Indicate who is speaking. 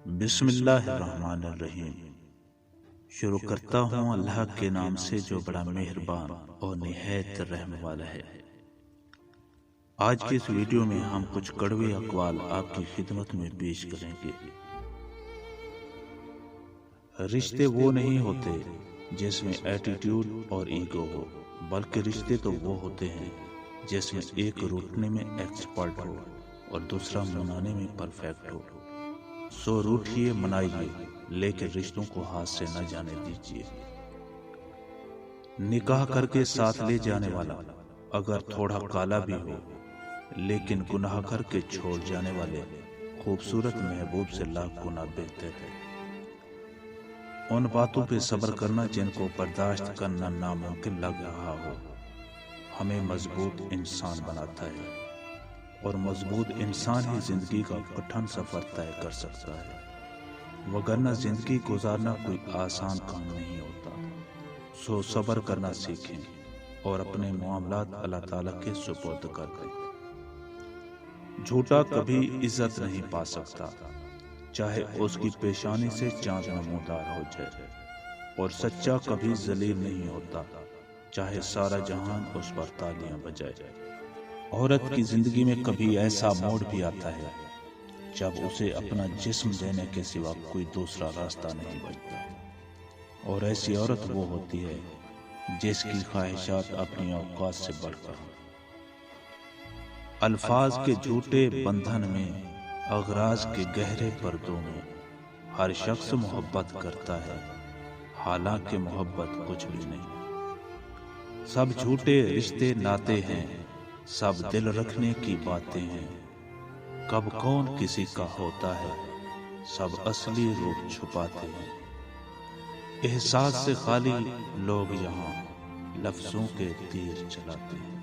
Speaker 1: بسم اللہ الرحمن الرحیم۔ شروع کرتا ہوں اللہ کے نام سے جو بڑا مہربان اور نہایت رحم والا ہے۔ آج کی اس ویڈیو میں ہم کچھ کڑوے اقوال آپ کی خدمت میں پیش کریں گے۔ رشتے وہ نہیں ہوتے جس میں ایٹیٹیوڈ اور ایگو ہو، بلکہ رشتے تو وہ ہوتے ہیں جس میں ایک روٹنے میں ایکسپرٹ ہو اور دوسرا منانے میں پرفیکٹ ہو۔ سو روٹھیے منائیے، لیکن رشتوں کو ہاتھ سے نہ جانے دیجیے۔ نکاح کر کے ساتھ لے جانے والا اگر تھوڑا کالا بھی ہو، لیکن گناہ کر کے چھوڑ جانے والے خوبصورت محبوب سے لاکھ گنا بہتر ہے۔ ان باتوں پہ صبر کرنا جن کو برداشت کرنا ناممکن لگ رہا ہو، ہمیں مضبوط انسان بناتا ہے، اور مضبوط انسان ہی زندگی کا کٹھن سفر طے کر سکتا ہے، وگرنہ زندگی گزارنا کوئی آسان کام نہیں ہوتا۔ سو صبر کرنا سیکھیں اور اپنے معاملات اللہ تعالیٰ کے سپرد کر دیں۔ جھوٹا کبھی عزت نہیں پا سکتا، چاہے اس کی پیشانی سے چاند نمودار ہو جائے، اور سچا کبھی ذلیل نہیں ہوتا، چاہے سارا جہان اس پر تالیاں بجائے۔ عورت کی زندگی میں کبھی ایسا موڑ بھی آتا ہے جب اسے اپنا جسم دینے کے سوا کوئی دوسرا راستہ نہیں بچتا، اور ایسی عورت وہ ہوتی ہے جس کی خواہشات اپنی اوقات سے بڑھ کر ہوں۔ الفاظ کے جھوٹے بندھن میں، اغراض کے گہرے پردوں میں، ہر شخص محبت کرتا ہے، حالانکہ محبت کچھ بھی نہیں۔ سب جھوٹے رشتے ناتے ہیں، سب دل رکھنے کی باتیں ہیں، کب کون کسی کا ہوتا ہے، سب اصلی روپ چھپاتے ہیں۔ احساس سے خالی لوگ یہاں لفظوں کے تیر چلاتے ہیں۔